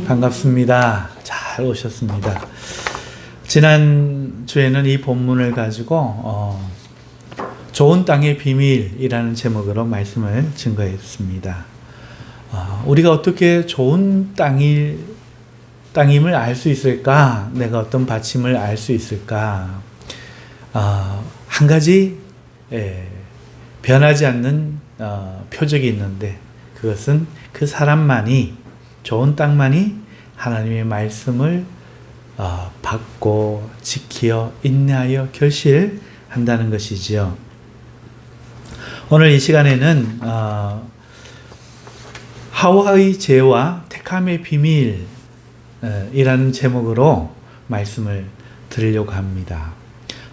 반갑습니다. 잘 오셨습니다. 지난 주에는 이 본문을 가지고 좋은 땅의 비밀이라는 제목으로 말씀을 증거했습니다. 우리가 어떻게 좋은 땅임을 알 수 있을까? 내가 어떤 받침을 알 수 있을까? 한 가지 변하지 않는 표적이 있는데, 그것은 그 사람만이, 좋은 땅만이 하나님의 말씀을 받고 지키어 인내하여 결실한다는 것이지요. 오늘 이 시간에는 하와의 죄와 택함의 비밀이라는 제목으로 말씀을 드리려고 합니다.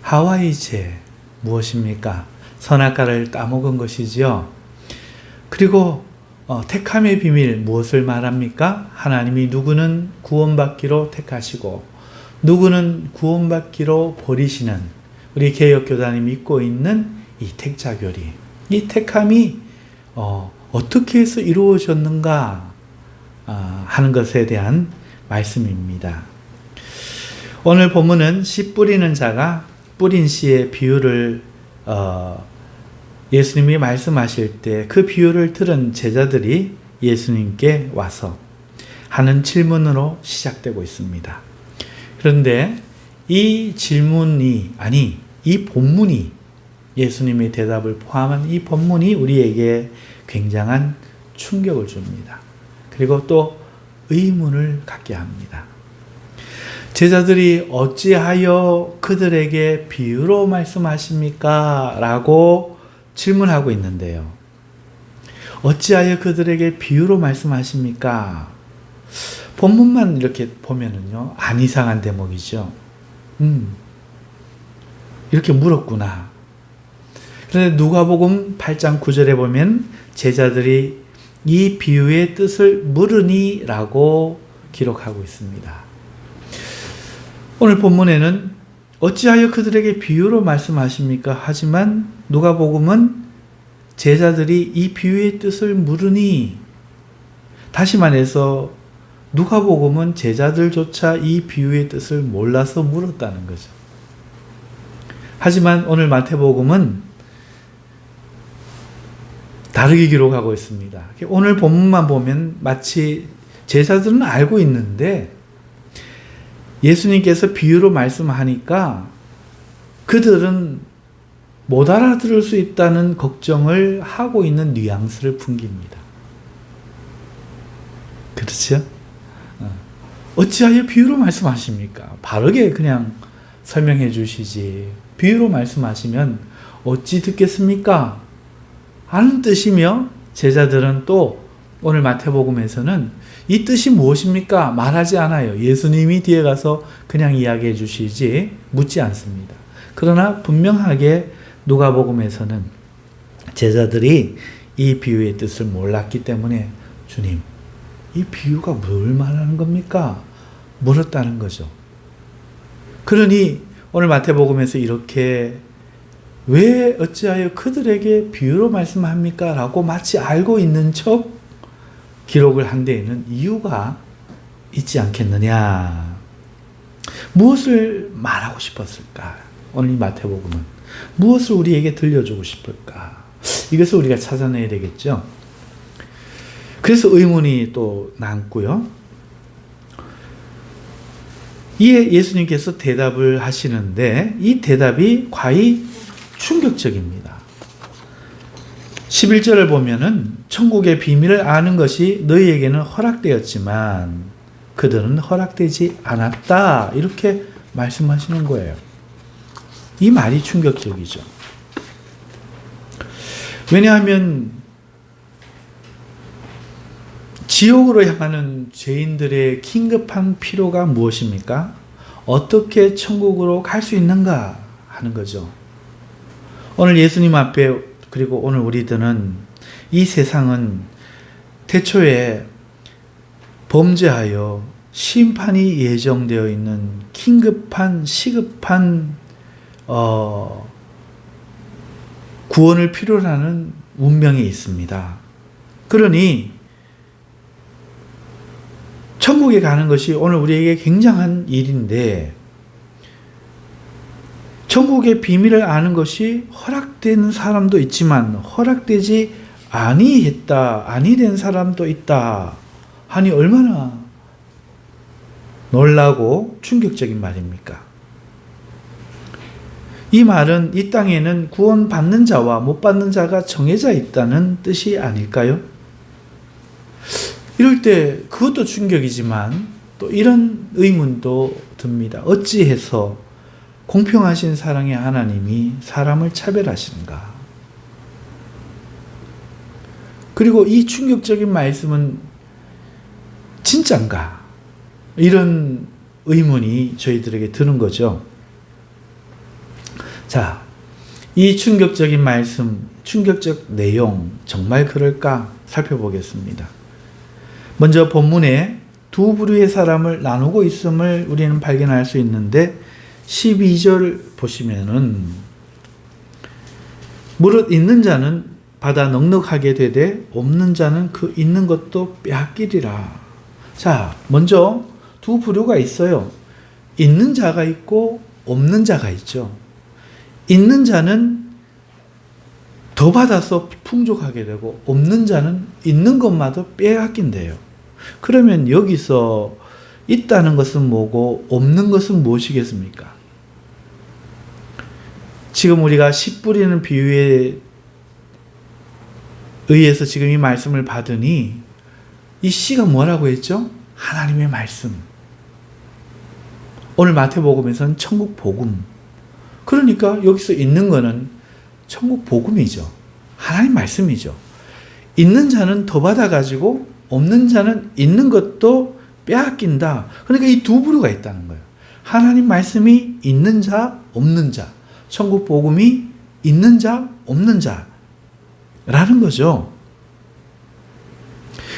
하와의 죄 무엇입니까? 선악과를 따먹은 것이지요. 그리고 택함의 비밀 무엇을 말합니까? 하나님이 누구는 구원받기로 택하시고 누구는 구원받기로 버리시는, 우리 개혁교단이 믿고 있는 이 택자교리, 이 택함이 어떻게 해서 이루어졌는가 하는 것에 대한 말씀입니다. 오늘 본문은 씨 뿌리는 자가 뿌린 씨의 비유를 예수님이 말씀하실 때 그 비유를 들은 제자들이 예수님께 와서 하는 질문으로 시작되고 있습니다. 그런데 이 질문이, 이 본문이, 예수님의 대답을 포함한 이 본문이 우리에게 굉장한 충격을 줍니다. 그리고 또 의문을 갖게 합니다. 제자들이 어찌하여 그들에게 비유로 말씀하십니까? 라고 질문하고 있는데요. 어찌하여 그들에게 비유로 말씀하십니까? 본문만 이렇게 보면은요, 안 이상한 대목이죠. 이렇게 물었구나. 그런데 누가복음 8장 9절에 보면 제자들이 이 비유의 뜻을 물으니 라고 기록하고 있습니다. 오늘 본문에는 어찌하여 그들에게 비유로 말씀하십니까? 하지만 누가복음은 제자들이 이 비유의 뜻을 물으니, 다시 말해서 누가복음은 제자들조차 이 비유의 뜻을 몰라서 물었다는 거죠. 하지만 오늘 마태복음은 다르게 기록하고 있습니다. 오늘 본문만 보면 마치 제자들은 알고 있는데 예수님께서 비유로 말씀하니까 그들은 못 알아들을 수 있다는 걱정을 하고 있는 뉘앙스를 풍깁니다. 그렇죠? 어찌하여 비유로 말씀하십니까? 바르게 그냥 설명해 주시지. 비유로 말씀하시면 어찌 듣겠습니까? 하는 뜻이며, 제자들은 또 오늘 마태복음에서는 이 뜻이 무엇입니까? 말하지 않아요. 예수님이 뒤에 가서 그냥 이야기해 주시지 묻지 않습니다. 그러나 분명하게 누가복음에서는 제자들이 이 비유의 뜻을 몰랐기 때문에 주님, 이 비유가 뭘 말하는 겁니까? 물었다는 거죠. 그러니 오늘 마태복음에서 이렇게 왜 어찌하여 그들에게 비유로 말씀합니까? 라고 마치 알고 있는 척 기록을 한 데에는 이유가 있지 않겠느냐. 무엇을 말하고 싶었을까? 오늘 이 마태복음은 무엇을 우리에게 들려주고 싶을까? 이것을 우리가 찾아내야 되겠죠. 그래서 의문이 또 남고요. 이에 예수님께서 대답을 하시는데 이 대답이 과히 충격적입니다. 11절을 보면은 천국의 비밀을 아는 것이 너희에게는 허락되었지만 그들은 허락되지 않았다, 이렇게 말씀하시는 거예요. 이 말이 충격적이죠. 왜냐하면 지옥으로 향하는 죄인들의 긴급한 필요가 무엇입니까? 어떻게 천국으로 갈 수 있는가 하는 거죠. 오늘 예수님 앞에, 그리고 오늘 우리들은 이 세상은 태초에 범죄하여 심판이 예정되어 있는 긴급한, 시급한 구원을 필요로 하는 운명에 있습니다. 그러니 천국에 가는 것이 오늘 우리에게 굉장한 일인데, 천국의 비밀을 아는 것이 허락된 사람도 있지만 허락되지 아니된 사람도 있다 하니 얼마나 놀라고 충격적인 말입니까? 이 말은 이 땅에는 구원받는 자와 못 받는 자가 정해져 있다는 뜻이 아닐까요? 이럴 때 그것도 충격이지만 또 이런 의문도 듭니다. 어찌해서 공평하신 사랑의 하나님이 사람을 차별하시는가? 그리고 이 충격적인 말씀은 진짠가? 이런 의문이 저희들에게 드는 거죠. 자, 이 충격적인 말씀, 충격적 내용 정말 그럴까 살펴보겠습니다. 먼저 본문에 두 부류의 사람을 나누고 있음을 우리는 발견할 수 있는데 12절 보시면은 무릇 있는 자는 받아 넉넉하게 되되 없는 자는 그 있는 것도 빼앗기리라. 자, 먼저 두 부류가 있어요. 있는 자가 있고 없는 자가 있죠. 있는 자는 더 받아서 풍족하게 되고 없는 자는 있는 것마저 빼앗긴대요. 그러면 여기서 있다는 것은 뭐고 없는 것은 무엇이겠습니까? 지금 우리가 씨 뿌리는 비유에 의해서 지금 이 말씀을 받으니 이 씨가 뭐라고 했죠? 하나님의 말씀. 오늘 마태복음에서는 천국 복음. 그러니까 여기서 있는 거는 천국 복음이죠. 하나님 말씀이죠. 있는 자는 더 받아가지고 없는 자는 있는 것도 빼앗긴다. 그러니까 이 두 부류가 있다는 거예요. 하나님 말씀이 있는 자, 없는 자. 천국 복음이 있는 자, 없는 자라는 거죠.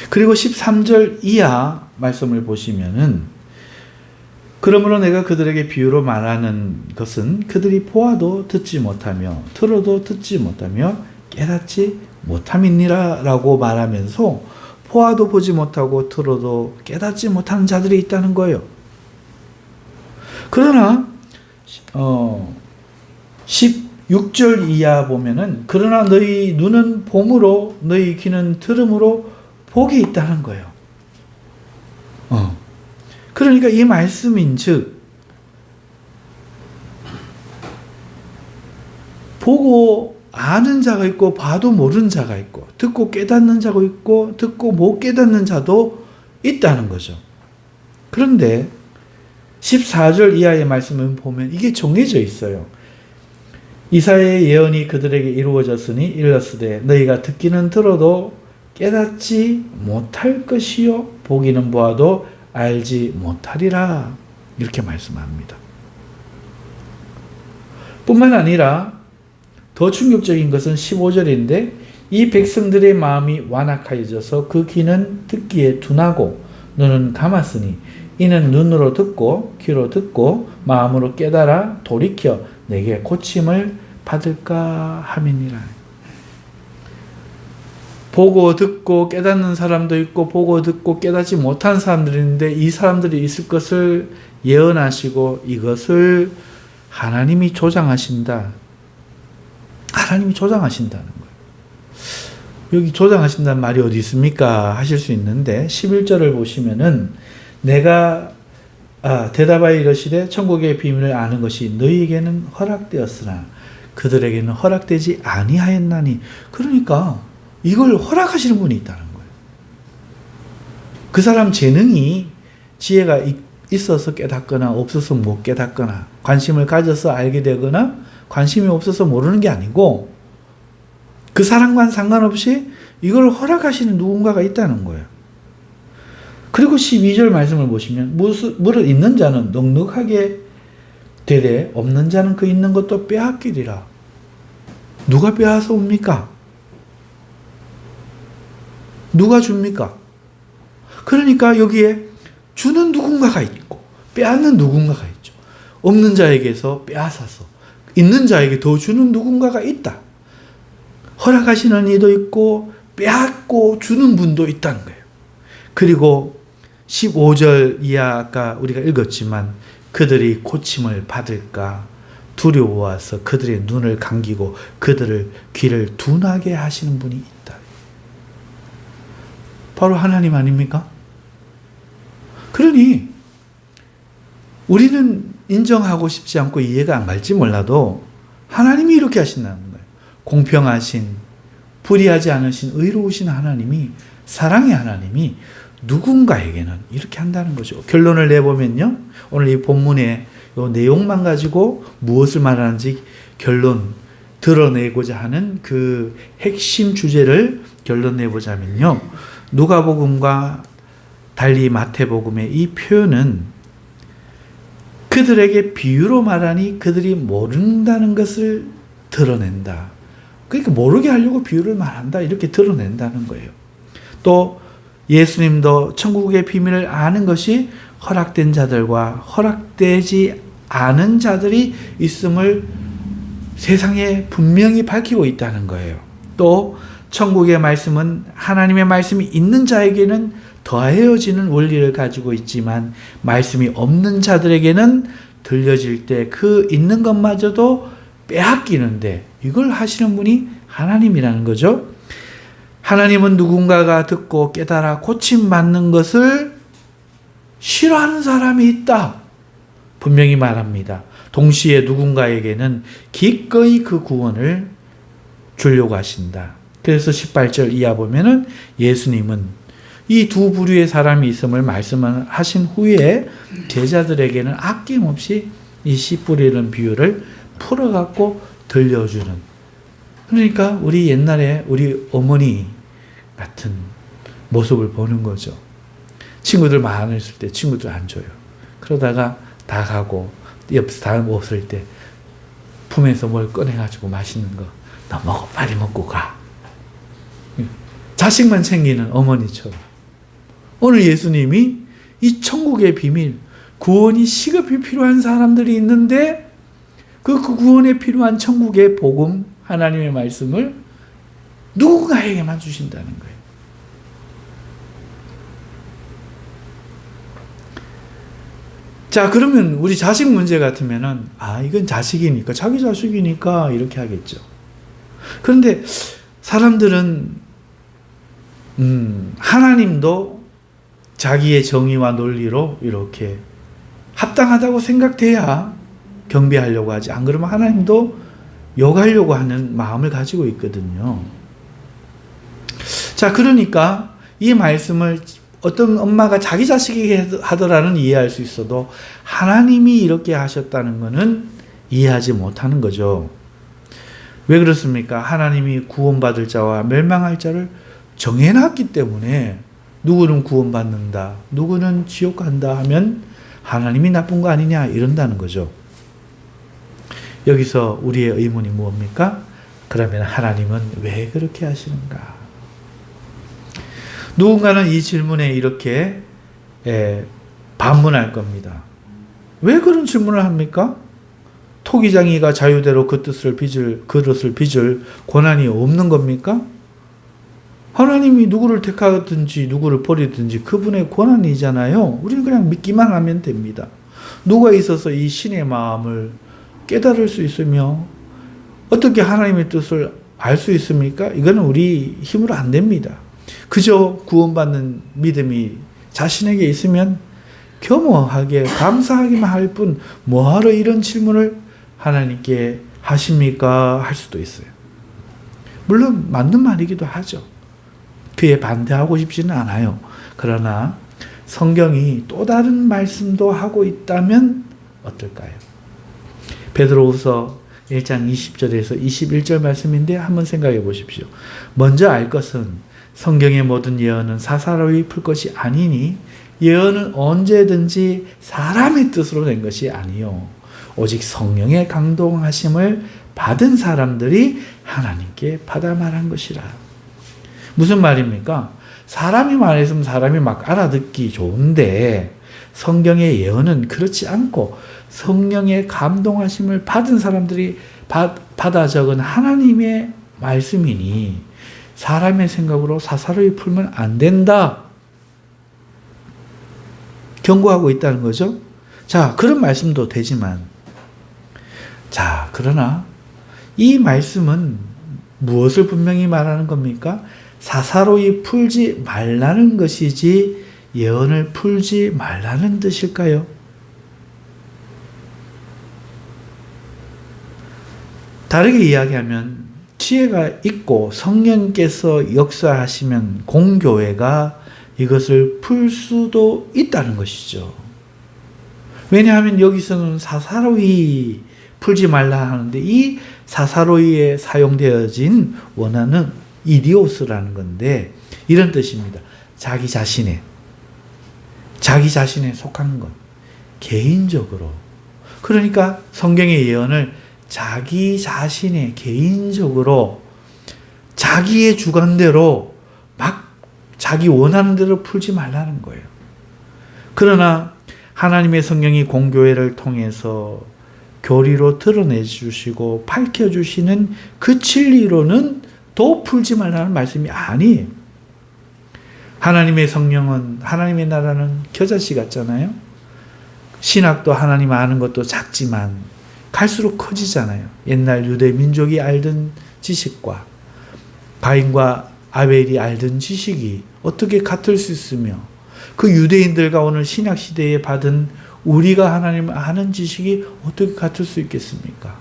그리고 13절 이하 말씀을 보시면은 그러므로 내가 그들에게 비유로 말하는 것은 그들이 보아도 듣지 못하며 들어도 듣지 못하며 깨닫지 못함이니라 라고 말하면서 보아도 보지 못하고 들어도 깨닫지 못하는 자들이 있다는 거예요. 그러나 16절 이하 보면은 그러나 너희 눈은 봄으로 너희 귀는 들음으로 복이 있다는 거예요. 그러니까 이 말씀인즉 보고 아는 자가 있고 봐도 모르는 자가 있고 듣고 깨닫는 자가 있고 듣고 못 깨닫는 자도 있다는 거죠. 그런데 14절 이하의 말씀을 보면 이게 정해져 있어요. 이사야의 예언이 그들에게 이루어졌으니 이르렀으되 너희가 듣기는 들어도 깨닫지 못할 것이요 보기는 보아도 알지 못하리라. 이렇게 말씀합니다. 뿐만 아니라 더 충격적인 것은 15절인데 이 백성들의 마음이 완악하여져서 그 귀는 듣기에 둔하고 눈은 감았으니 이는 눈으로 듣고 귀로 듣고 마음으로 깨달아 돌이켜 내게 고침을 받을까 함이니라. 보고 듣고 깨닫는 사람도 있고 보고 듣고 깨닫지 못한 사람들이 있는데 이 사람들이 있을 것을 예언하시고 이것을 하나님이 조장하신다. 하나님이 조장하신다는 거예요. 여기 조장하신다는 말이 어디 있습니까? 하실 수 있는데 11절을 보시면은 내가 대답하여 이르시되 천국의 비밀을 아는 것이 너희에게는 허락되었으나 그들에게는 허락되지 아니하였나니. 그러니까 이걸 허락하시는 분이 있다는 거예요. 그 사람 재능이 지혜가 있어서 깨닫거나 없어서 못 깨닫거나 관심을 가져서 알게 되거나 관심이 없어서 모르는 게 아니고 그 사람과는 상관없이 이걸 허락하시는 누군가가 있다는 거예요. 그리고 12절 말씀을 보시면 무릇 있는 자는 넉넉하게 되되 없는 자는 그 있는 것도 빼앗기리라. 누가 빼앗아 옵니까? 누가 줍니까? 그러니까 여기에 주는 누군가가 있고 빼앗는 누군가가 있죠. 없는 자에게서 빼앗아서 있는 자에게 더 주는 누군가가 있다. 허락하시는 이도 있고 빼앗고 주는 분도 있다는 거예요. 그리고 15절 이하 아까 우리가 읽었지만 그들이 고침을 받을까 두려워와서 그들의 눈을 감기고 그들을 귀를 둔하게 하시는 분이 있다. 바로 하나님 아닙니까? 그러니 우리는 인정하고 싶지 않고 이해가 안 갈지 몰라도 하나님이 이렇게 하신다는 거예요. 공평하신, 불의하지 않으신 의로우신 하나님이, 사랑의 하나님이 누군가에게는 이렇게 한다는 거죠. 결론을 내보면요, 오늘 이 본문의 이 내용만 가지고 무엇을 말하는지 결론 드러내고자 하는 그 핵심 주제를 결론 내보자면요, 누가복음과 달리 마태복음의 이 표현은 그들에게 비유로 말하니 그들이 모른다는 것을 드러낸다. 그러니까 모르게 하려고 비유를 말한다, 이렇게 드러낸다는 거예요. 또 예수님도 천국의 비밀을 아는 것이 허락된 자들과 허락되지 않은 자들이 있음을 세상에 분명히 밝히고 있다는 거예요. 또 천국의 말씀은 하나님의 말씀이 있는 자에게는 더해어지는 원리를 가지고 있지만 말씀이 없는 자들에게는 들려질 때 그 있는 것마저도 빼앗기는데, 이걸 하시는 분이 하나님이라는 거죠. 하나님은 누군가가 듣고 깨달아 고침받는 것을 싫어하는 사람이 있다, 분명히 말합니다. 동시에 누군가에게는 기꺼이 그 구원을 주려고 하신다. 그래서 18절 이하 보면은 예수님은 이 두 부류의 사람이 있음을 말씀하신 후에 제자들에게는 아낌없이 이 씨 뿌리는 비유를 풀어갖고 들려주는, 그러니까 우리 옛날에 우리 어머니 같은 모습을 보는 거죠. 친구들 많았을 때 친구들 안 줘요. 그러다가 다 가고 옆에서 다 없을 때 품에서 뭘 꺼내가지고 맛있는 거, 너 먹어, 빨리 먹고 가. 자식만 챙기는 어머니처럼 오늘 예수님이 이 천국의 비밀, 구원이 시급히 필요한 사람들이 있는데 그 구원에 필요한 천국의 복음, 하나님의 말씀을 누군가에게만 주신다는 거예요. 자, 그러면 우리 자식 문제 같으면은, 이건 자식이니까, 자기 자식이니까 이렇게 하겠죠. 그런데 사람들은 하나님도 자기의 정의와 논리로 이렇게 합당하다고 생각돼야 경배하려고 하지, 안 그러면 하나님도 욕하려고 하는 마음을 가지고 있거든요. 자, 그러니까 이 말씀을 어떤 엄마가 자기 자식에게 하더라는 이해할 수 있어도 하나님이 이렇게 하셨다는 것은 이해하지 못하는 거죠. 왜 그렇습니까? 하나님이 구원받을 자와 멸망할 자를 정해놨기 때문에 누구는 구원받는다, 누구는 지옥 간다 하면 하나님이 나쁜 거 아니냐 이런다는 거죠. 여기서 우리의 의문이 무엇입니까? 그러면 하나님은 왜 그렇게 하시는가? 누군가는 이 질문에 이렇게 반문할 겁니다. 왜 그런 질문을 합니까? 토기장이가 자유대로 그 그릇을 빚을 권한이 없는 겁니까? 하나님이 누구를 택하든지 누구를 버리든지 그분의 권한이잖아요. 우리는 그냥 믿기만 하면 됩니다. 누가 있어서 이 신의 마음을 깨달을 수 있으며 어떻게 하나님의 뜻을 알 수 있습니까? 이거는 우리 힘으로 안 됩니다. 그저 구원받는 믿음이 자신에게 있으면 겸허하게 감사하기만 할 뿐 뭐하러 이런 질문을 하나님께 하십니까? 할 수도 있어요. 물론 맞는 말이기도 하죠. 그에 반대하고 싶지는 않아요. 그러나 성경이 또 다른 말씀도 하고 있다면 어떨까요? 베드로후서 1장 20절에서 21절 말씀인데 한번 생각해 보십시오. 먼저 알 것은 성경의 모든 예언은 사사로이 풀 것이 아니니 예언은 언제든지 사람의 뜻으로 낸 것이 아니요 오직 성령의 강동하심을 받은 사람들이 하나님께 받아 말한 것이라. 무슨 말입니까? 사람이 말했으면 사람이 막 알아듣기 좋은데 성경의 예언은 그렇지 않고 성령의 감동하심을 받은 사람들이 받아 적은 하나님의 말씀이니 사람의 생각으로 사사로이 풀면 안 된다. 경고하고 있다는 거죠. 자, 그런 말씀도 되지만, 자, 그러나 이 말씀은 무엇을 분명히 말하는 겁니까? 사사로이 풀지 말라는 것이지 예언을 풀지 말라는 뜻일까요? 다르게 이야기하면 지혜가 있고 성령께서 역사하시면 공교회가 이것을 풀 수도 있다는 것이죠. 왜냐하면 여기서는 사사로이 풀지 말라 하는데 이 사사로이에 사용되어진 원어는 이디오스라는 건데 이런 뜻입니다. 자기 자신에 속한 것. 개인적으로. 그러니까 성경의 예언을 자기 자신의 개인적으로 자기의 주관대로 막 자기 원하는 대로 풀지 말라는 거예요. 그러나 하나님의 성령이 공교회를 통해서 교리로 드러내 주시고 밝혀 주시는 그 진리로는 더 풀지 말라는 말씀이 아니에요. 하나님의 성령은, 하나님의 나라는 겨자씨 같잖아요. 신학도 하나님 아는 것도 작지만 갈수록 커지잖아요. 옛날 유대 민족이 알던 지식과 가인과 아벨이 알던 지식이 어떻게 같을 수 있으며 그 유대인들과 오늘 신약 시대에 받은 우리가 하나님을 아는 지식이 어떻게 같을 수 있겠습니까?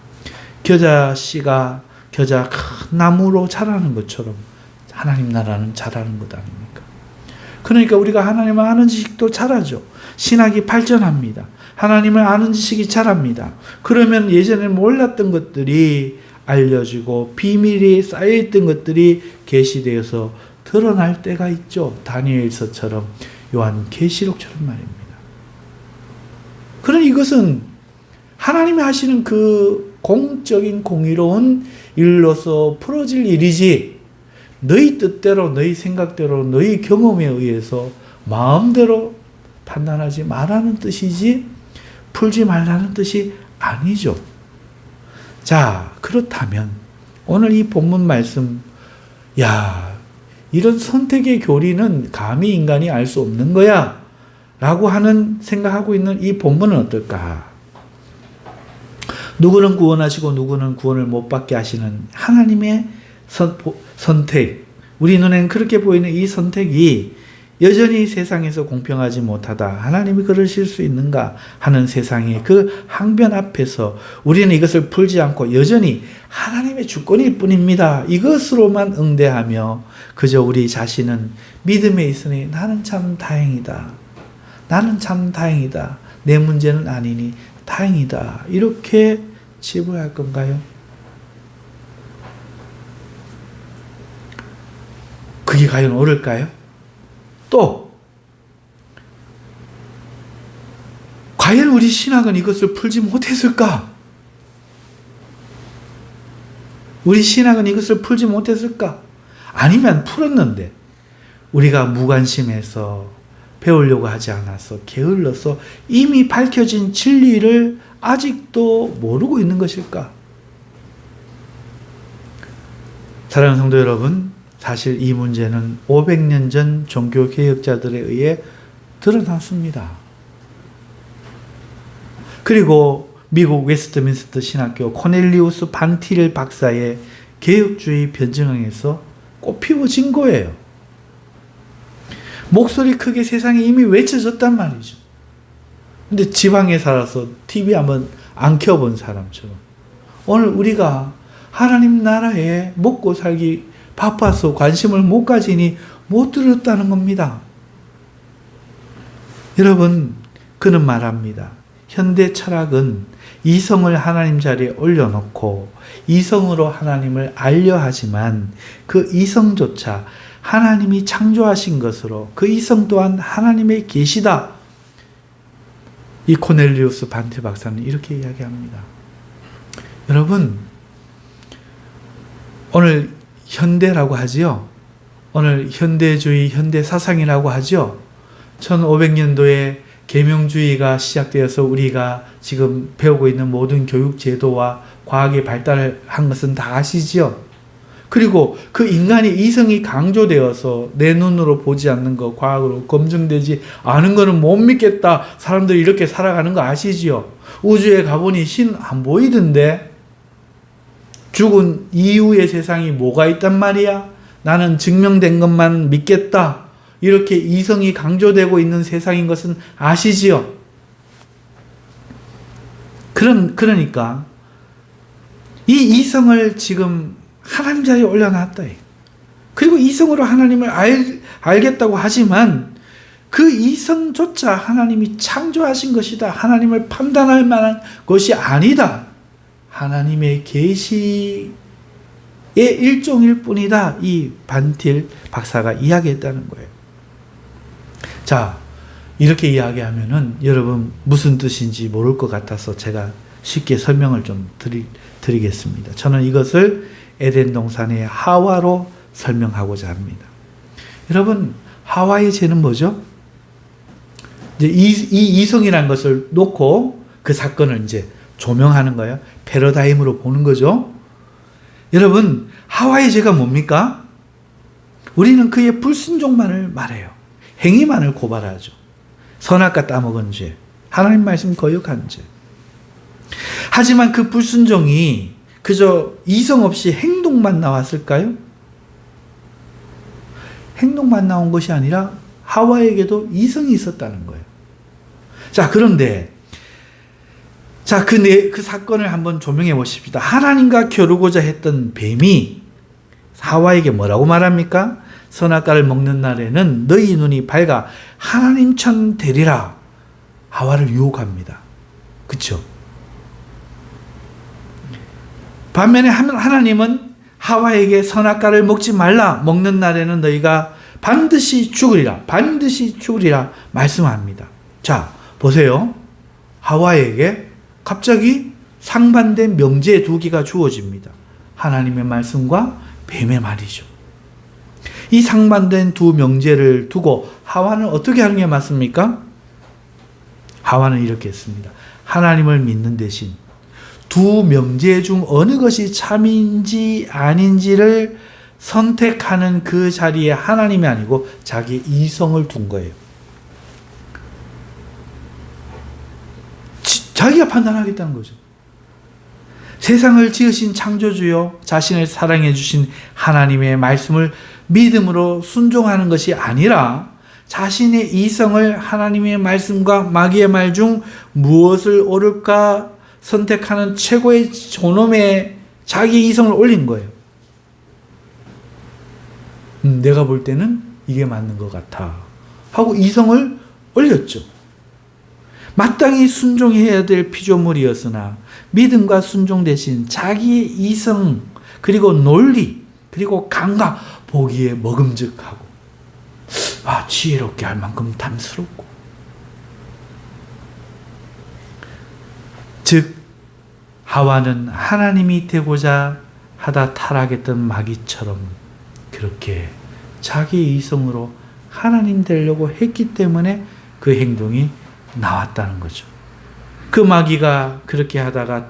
겨자씨가 겨자 큰 나무로 자라는 것처럼 하나님 나라는 자라는 것 아닙니까? 그러니까 우리가 하나님을 아는 지식도 자라죠. 신학이 발전합니다. 하나님을 아는 지식이 자랍니다. 그러면 예전에 몰랐던 것들이 알려지고 비밀이 쌓여있던 것들이 계시되어서 드러날 때가 있죠. 다니엘서처럼 요한계시록처럼 말입니다. 그러나 이것은 하나님이 하시는 그 공적인 공의로운 일로서 풀어질 일이지 너희 뜻대로 너희 생각대로 너희 경험에 의해서 마음대로 판단하지 말라는 뜻이지 풀지 말라는 뜻이 아니죠. 자, 그렇다면 오늘 이 본문 말씀, 이런 선택의 교리는 감히 인간이 알 수 없는 거야 라고 하는 생각하고 있는 이 본문은 어떨까? 누구는 구원하시고 누구는 구원을 못 받게 하시는 하나님의 선택, 우리 눈에는 그렇게 보이는 이 선택이 여전히 세상에서 공평하지 못하다. 하나님이 그러실 수 있는가 하는 세상의 그 항변 앞에서 우리는 이것을 풀지 않고 여전히 하나님의 주권일 뿐입니다. 이것으로만 응대하며 그저 우리 자신은 믿음에 있으니 나는 참 다행이다. 나는 참 다행이다. 내 문제는 아니니 다행이다. 이렇게 치부할 건가요? 그게 과연 옳을까요? 또 과연 우리 신학은 이것을 풀지 못했을까? 우리 신학은 이것을 풀지 못했을까? 아니면 풀었는데 우리가 무관심해서 배우려고 하지 않아서 게을러서 이미 밝혀진 진리를 아직도 모르고 있는 것일까? 사랑하는 성도 여러분, 사실 이 문제는 500년 전 종교개혁자들에 의해 드러났습니다. 그리고 미국 웨스트민스터 신학교 코넬리우스 반틸 박사의 개혁주의 변증에서 꽃피워진 거예요. 목소리 크게 세상에 이미 외쳐졌단 말이죠. 근데 지방에 살아서 TV 한번 안 켜본 사람처럼 오늘 우리가 하나님 나라에 먹고 살기 바빠서 관심을 못 가지니 못 들었다는 겁니다. 여러분, 그는 말합니다. 현대 철학은 이성을 하나님 자리에 올려놓고 이성으로 하나님을 알려 하지만 그 이성조차 하나님이 창조하신 것으로 그 이성 또한 하나님의 계시다. 이 코넬리우스 반틸 박사는 이렇게 이야기합니다. 여러분, 오늘 현대라고 하지요. 오늘 현대주의, 현대사상이라고 하죠. 1500년도에 계명주의가 시작되어서 우리가 지금 배우고 있는 모든 교육 제도와 과학이 발달한 것은 다 아시죠? 그리고 그 인간의 이성이 강조되어서 내 눈으로 보지 않는 거, 과학으로 검증되지 않은 거는 못 믿겠다. 사람들이 이렇게 살아가는 거 아시지요? 우주에 가보니 신 안 보이던데? 죽은 이후의 세상이 뭐가 있단 말이야? 나는 증명된 것만 믿겠다. 이렇게 이성이 강조되고 있는 세상인 것은 아시지요? 그러니까 이 이성을 지금 하나님 자리에 올려놨다. 그리고 이성으로 하나님을 알겠다고 하지만 그 이성조차 하나님이 창조하신 것이다. 하나님을 판단할 만한 것이 아니다. 하나님의 계시의 일종일 뿐이다. 이 반틸 박사가 이야기했다는 거예요. 자, 이렇게 이야기하면은 여러분 무슨 뜻인지 모를 것 같아서 제가 쉽게 설명을 좀 드리겠습니다. 저는 이것을 에덴 동산의 하와로 설명하고자 합니다. 여러분, 하와의 죄는 뭐죠? 이제 이 이성이라는 것을 놓고 그 사건을 이제 조명하는 거예요. 패러다임으로 보는 거죠. 여러분, 하와의 죄가 뭡니까? 우리는 그의 불순종만을 말해요. 행위만을 고발하죠. 선악과 따먹은 죄, 하나님 말씀 거역한 죄. 하지만 그 불순종이 그저 이성 없이 행동만 나왔을까요? 행동만 나온 것이 아니라 하와에게도 이성이 있었다는 거예요. 자, 그런데 그 사건을 한번 조명해 보십시다. 하나님과 겨루고자 했던 뱀이 하와에게 뭐라고 말합니까? 선악과를 먹는 날에는 너희 눈이 밝아 하나님처럼 되리라. 하와를 유혹합니다. 그렇죠? 반면에 하나님은 하와에게 선악과를 먹지 말라. 먹는 날에는 너희가 반드시 죽으리라. 반드시 죽으리라 말씀합니다. 자, 보세요. 하와에게 갑자기 상반된 명제 두 개가 주어집니다. 하나님의 말씀과 뱀의 말이죠. 이 상반된 두 명제를 두고 하와는 어떻게 하는 게 맞습니까? 하와는 이렇게 했습니다. 하나님을 믿는 대신 두 명제 중 어느 것이 참인지 아닌지를 선택하는 그 자리에 하나님이 아니고 자기 이성을 둔 거예요. 자기가 판단하겠다는 거죠. 세상을 지으신 창조주요, 자신을 사랑해 주신 하나님의 말씀을 믿음으로 순종하는 것이 아니라 자신의 이성을 하나님의 말씀과 마귀의 말 중 무엇을 옳을까 선택하는 최고의 존엄에 자기 이성을 올린 거예요. 내가 볼 때는 이게 맞는 것 같아 하고 이성을 올렸죠. 마땅히 순종해야 될 피조물이었으나 믿음과 순종 대신 자기의 이성 그리고 논리 그리고 감각 보기에 먹음직하고 지혜롭게 할 만큼 탐스럽고 즉 하와는 하나님이 되고자 하다 타락했던 마귀처럼 그렇게 자기 이성으로 하나님 되려고 했기 때문에 그 행동이 나왔다는 거죠. 그 마귀가 그렇게 하다가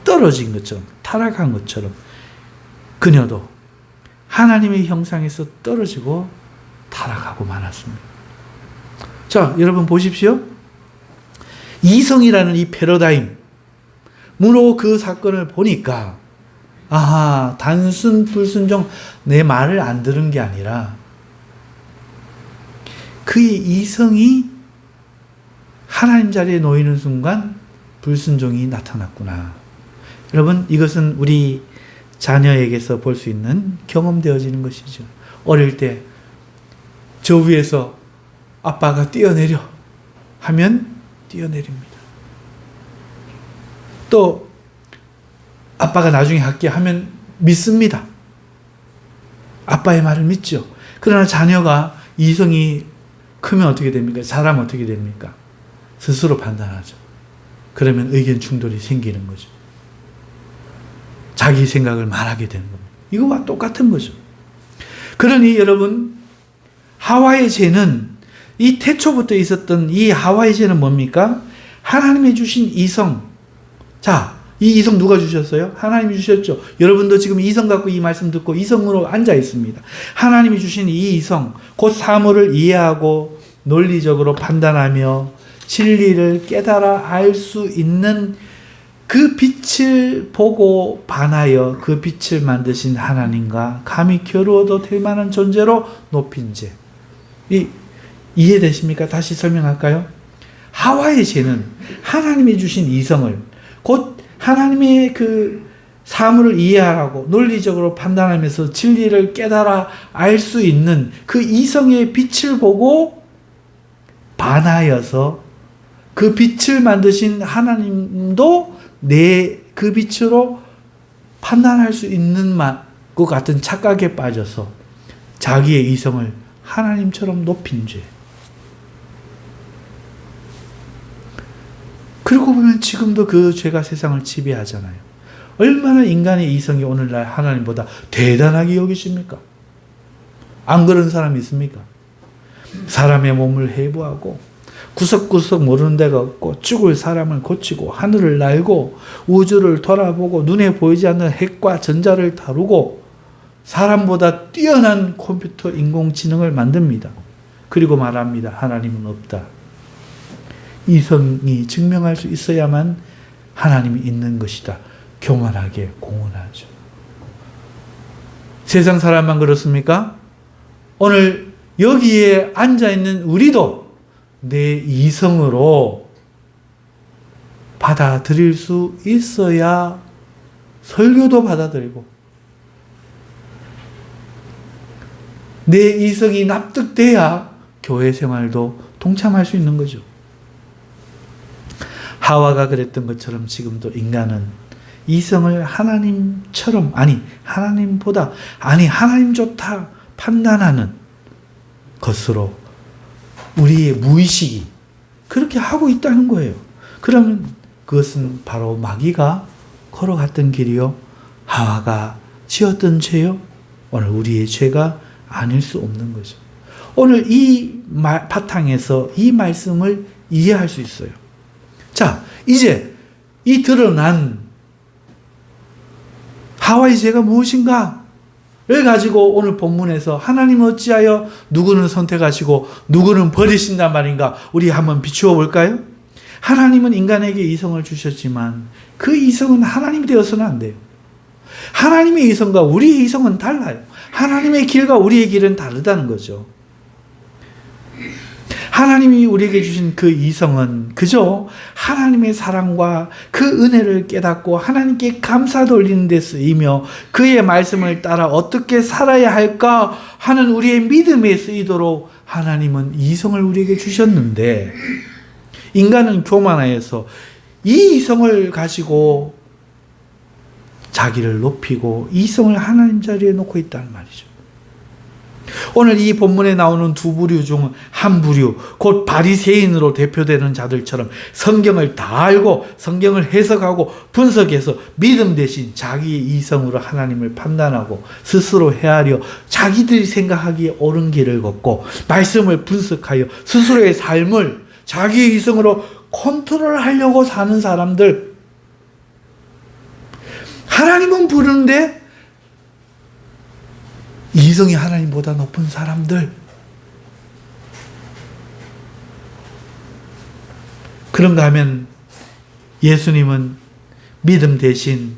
떨어진 것처럼 타락한 것처럼 그녀도 하나님의 형상에서 떨어지고 타락하고 말았습니다. 자, 여러분 보십시오. 이성이라는 이 패러다임으로 그 사건을 보니까 단순 불순종 내 말을 안 들은 게 아니라 그의 이성이 하나님 자리에 놓이는 순간 불순종이 나타났구나. 여러분, 이것은 우리 자녀에게서 볼 수 있는 경험되어지는 것이죠. 어릴 때 저 위에서 아빠가 뛰어내려 하면 뛰어내립니다. 또 아빠가 나중에 할게 하면 믿습니다. 아빠의 말을 믿죠. 그러나 자녀가 이성이 크면 어떻게 됩니까? 자라면 어떻게 됩니까? 스스로 판단하죠. 그러면 의견 충돌이 생기는 거죠. 자기 생각을 말하게 되는 겁니다. 이거와 똑같은 거죠. 그러니 여러분, 하와의 죄는 이 태초부터 있었던 이 하와의 죄는 뭡니까? 하나님이 주신 이성. 자, 이 이성 누가 주셨어요? 하나님이 주셨죠. 여러분도 지금 이성 갖고 이 말씀 듣고 이성으로 앉아 있습니다. 하나님이 주신 이 이성, 곧 사물을 이해하고 논리적으로 판단하며 진리를 깨달아 알 수 있는 그 빛을 보고 반하여 그 빛을 만드신 하나님과 감히 겨루어도 될 만한 존재로 높인 죄. 이해되십니까? 다시 설명할까요? 하와의 죄는 하나님이 주신 이성을, 곧 하나님의 그 사물을 이해하고 논리적으로 판단하면서 진리를 깨달아 알 수 있는 그 이성의 빛을 보고 반하여서 그 빛을 만드신 하나님도 그 빛으로 판단할 수 있는 것 같은 착각에 빠져서 자기의 이성을 하나님처럼 높인 죄. 그러고 보면 지금도 그 죄가 세상을 지배하잖아요. 얼마나 인간의 이성이 오늘날 하나님보다 대단하게 여기십니까? 안 그런 사람이 있습니까? 사람의 몸을 해부하고 구석구석 모르는 데가 없고 죽을 사람을 고치고 하늘을 날고 우주를 돌아보고 눈에 보이지 않는 핵과 전자를 다루고 사람보다 뛰어난 컴퓨터 인공지능을 만듭니다. 그리고 말합니다. 하나님은 없다. 이성이 증명할 수 있어야만 하나님이 있는 것이다. 교만하게 공언하죠. 세상 사람만 그렇습니까? 오늘 여기에 앉아있는 우리도 내 이성으로 받아들일 수 있어야 설교도 받아들이고 내 이성이 납득돼야 교회 생활도 동참할 수 있는 거죠. 하와가 그랬던 것처럼 지금도 인간은 이성을 하나님처럼, 하나님보다, 하나님 좋다 판단하는 것으로 우리의 무의식이 그렇게 하고 있다는 거예요. 그러면 그것은 바로 마귀가 걸어갔던 길이요, 하와가 지었던 죄요, 오늘 우리의 죄가 아닐 수 없는 거죠. 오늘 이 바탕에서 이 말씀을 이해할 수 있어요. 자, 이제 이 드러난 하와의 죄가 무엇인가? 를 가지고 오늘 본문에서 하나님 어찌하여 누구는 선택하시고 누구는 버리신단 말인가? 우리 한번 비추어 볼까요? 하나님은 인간에게 이성을 주셨지만 그 이성은 하나님이 되어서는 안 돼요. 하나님의 이성과 우리의 이성은 달라요. 하나님의 길과 우리의 길은 다르다는 거죠. 하나님이 우리에게 주신 그 이성은 그저 하나님의 사랑과 그 은혜를 깨닫고 하나님께 감사 돌리는 데 쓰이며 그의 말씀을 따라 어떻게 살아야 할까 하는 우리의 믿음에 쓰이도록 하나님은 이성을 우리에게 주셨는데, 인간은 교만하여서 이 이성을 가지고 자기를 높이고 이성을 하나님 자리에 놓고 있다는 말이죠. 오늘 이 본문에 나오는 두 부류 중 한 부류, 곧 바리새인으로 대표되는 자들처럼 성경을 다 알고 성경을 해석하고 분석해서 믿음 대신 자기의 이성으로 하나님을 판단하고 스스로 헤아려 자기들이 생각하기에 옳은 길을 걷고 말씀을 분석하여 스스로의 삶을 자기의 이성으로 컨트롤하려고 사는 사람들, 하나님은 부르는데 이성이 하나님보다 높은 사람들, 그런가 하면 예수님은 믿음 대신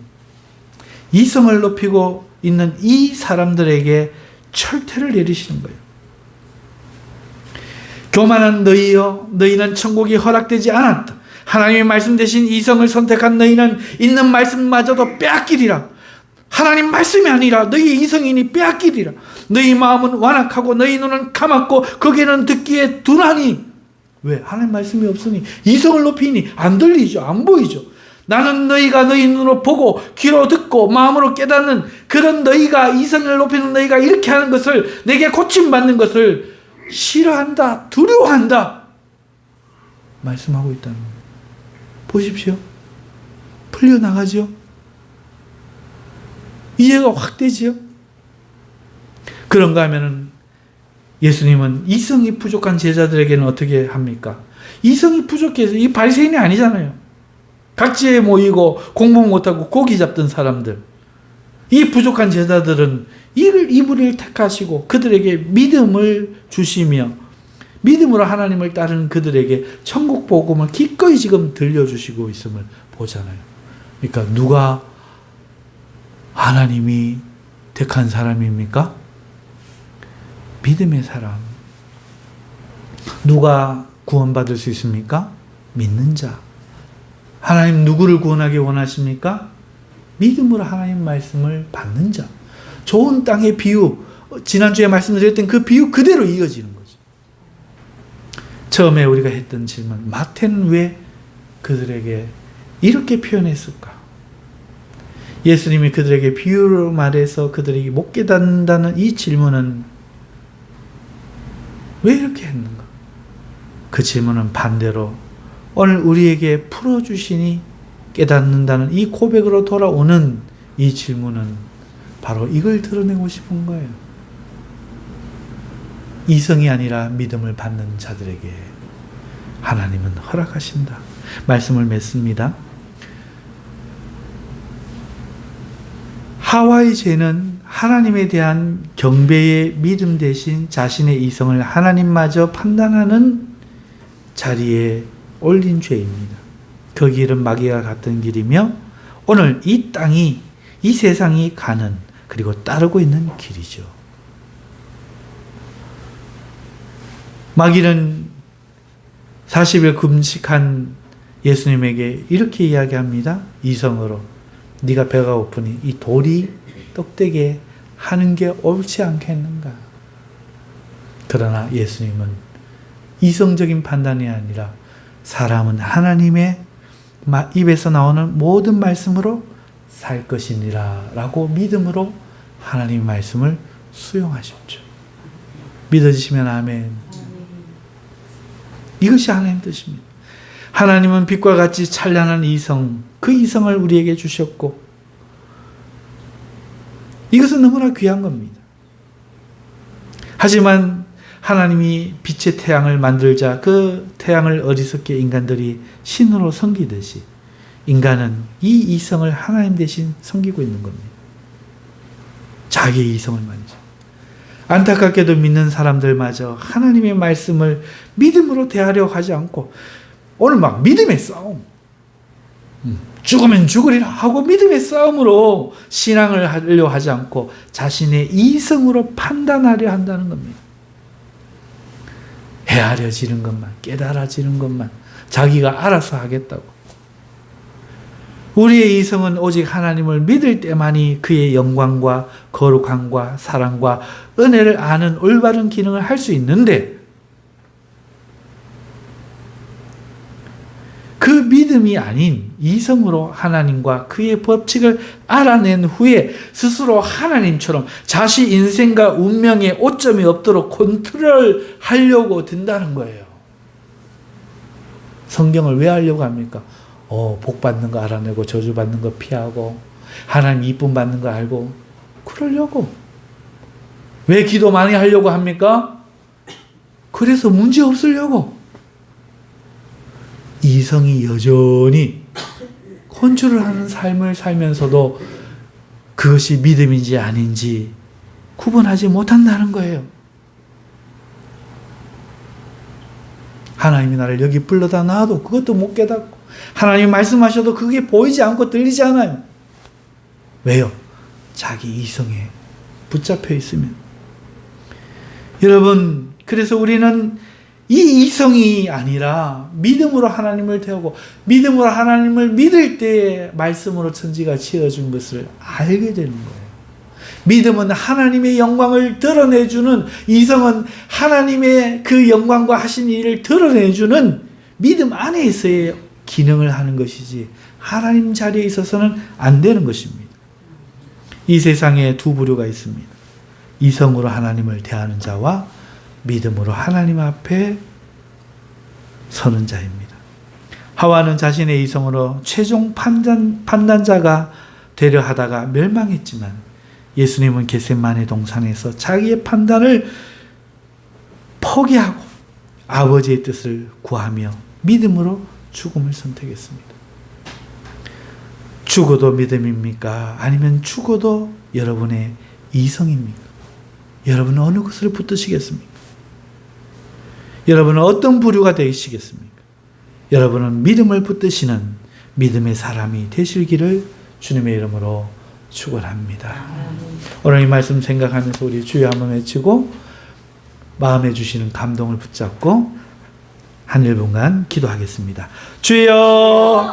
이성을 높이고 있는 이 사람들에게 철퇴를 내리시는 거예요. 교만한 너희여, 너희는 천국이 허락되지 않았다. 하나님의 말씀 대신 이성을 선택한 너희는 있는 말씀마저도 빼앗기리라. 하나님 말씀이 아니라 너희의 이성이니 빼앗기리라. 너희 마음은 완악하고 너희 눈은 감았고 거기는 듣기에 둔하니. 왜? 하나님 말씀이 없으니 이성을 높이니 안 들리죠. 안 보이죠. 나는 너희가 너희 눈으로 보고 귀로 듣고 마음으로 깨닫는 그런 너희가, 이성을 높이는 너희가 이렇게 하는 것을, 내게 고침받는 것을 싫어한다, 두려워한다 말씀하고 있다는 거예요. 보십시오. 풀려나가죠. 이해가 확 되지요. 그런가 하면은 예수님은 이성이 부족한 제자들에게는 어떻게 합니까? 이성이 부족해서 이 바리새인이 아니잖아요. 각지에 모이고 공부 못하고 고기 잡던 사람들, 이 부족한 제자들은 이분을 택하시고 그들에게 믿음을 주시며 믿음으로 하나님을 따르는 그들에게 천국 복음을 기꺼이 지금 들려주시고 있음을 보잖아요. 그러니까 누가 하나님이 택한 사람입니까? 믿음의 사람. 누가 구원받을 수 있습니까? 믿는 자. 하나님 누구를 구원하기 원하십니까? 믿음으로 하나님 말씀을 받는 자. 좋은 땅의 비유, 지난주에 말씀드렸던 그 비유 그대로 이어지는 거죠. 처음에 우리가 했던 질문, 마태는 왜 그들에게 이렇게 표현했을까? 예수님이 그들에게 비유로 말해서 그들에게 못 깨닫는다는 이 질문은 왜 이렇게 했는가? 그 질문은 반대로 오늘 우리에게 풀어주시니 깨닫는다는 이 고백으로 돌아오는 이 질문은 바로 이걸 드러내고 싶은 거예요. 이성이 아니라 믿음을 받는 자들에게 하나님은 허락하신다. 말씀을 맺습니다. 하와의 죄는 하나님에 대한 경배의 믿음 대신 자신의 이성을 하나님마저 판단하는 자리에 올린 죄입니다. 그 길은 마귀가 갔던 길이며 오늘 이 땅이, 이 세상이 가는, 그리고 따르고 있는 길이죠. 마귀는 40일 금식한 예수님에게 이렇게 이야기합니다. 이성으로 네가 배가 고프니 이 돌이 떡되게 하는 게 옳지 않겠는가? 그러나 예수님은 이성적인 판단이 아니라 사람은 하나님의 입에서 나오는 모든 말씀으로 살 것이니라 라고 믿음으로 하나님의 말씀을 수용하셨죠. 믿어지시면 아멘. 이것이 하나님 뜻입니다. 하나님은 빛과 같이 찬란한 이성, 그 이성을 우리에게 주셨고 이것은 너무나 귀한 겁니다. 하지만 하나님이 빛의 태양을 만들자 그 태양을 어리석게 인간들이 신으로 섬기듯이 인간은 이 이성을 하나님 대신 섬기고 있는 겁니다. 자기의 이성을 만져. 안타깝게도 믿는 사람들마저 하나님의 말씀을 믿음으로 대하려고 하지 않고 오늘 막 믿음의 싸움, 죽으면 죽으리라 하고 믿음의 싸움으로 신앙을 하려 하지 않고 자신의 이성으로 판단하려 한다는 겁니다. 헤아려지는 것만, 깨달아지는 것만 자기가 알아서 하겠다고. 우리의 이성은 오직 하나님을 믿을 때만이 그의 영광과 거룩함과 사랑과 은혜를 아는 올바른 기능을 할 수 있는데 그 믿음이 아닌 이성으로 하나님과 그의 법칙을 알아낸 후에 스스로 하나님처럼 자신 인생과 운명에 오점이 없도록 컨트롤하려고 든다는 거예요. 성경을 왜 하려고 합니까? 복 받는 거 알아내고 저주 받는 거 피하고 하나님 이쁨 받는 거 알고 그러려고. 왜 기도 많이 하려고 합니까? 그래서 문제 없으려고. 이성이 여전히 컨트롤을 하는 삶을 살면서도 그것이 믿음인지 아닌지 구분하지 못한다는 거예요. 하나님이 나를 여기 불러다 놔도 그것도 못 깨닫고 하나님이 말씀하셔도 그게 보이지 않고 들리지 않아요. 왜요? 자기 이성에 붙잡혀 있으면. 여러분, 그래서 우리는 이 이성이 아니라 믿음으로 하나님을 태우고 믿음으로 하나님을 믿을 때에 말씀으로 천지가 지어준 것을 알게 되는 거예요. 믿음은 하나님의 영광을 드러내주는, 이성은 하나님의 그 영광과 하신 일을 드러내주는 믿음 안에서의 기능을 하는 것이지 하나님 자리에 있어서는 안 되는 것입니다. 이 세상에 두 부류가 있습니다. 이성으로 하나님을 대하는 자와 믿음으로 하나님 앞에 서는 자입니다. 하와는 자신의 이성으로 최종 판단자가 되려 하다가 멸망했지만 예수님은 겟세마네 동산에서 자기의 판단을 포기하고 아버지의 뜻을 구하며 믿음으로 죽음을 선택했습니다. 죽어도 믿음입니까? 아니면 죽어도 여러분의 이성입니까? 여러분은 어느 것을 붙드시겠습니까? 여러분은 어떤 부류가 되시겠습니까? 여러분은 믿음을 붙드시는 믿음의 사람이 되시기를 주님의 이름으로 축원합니다. 오늘 이 말씀 생각하면서 우리 주여 한번 외치고 마음에 주시는 감동을 붙잡고 한 1분간 기도하겠습니다. 주여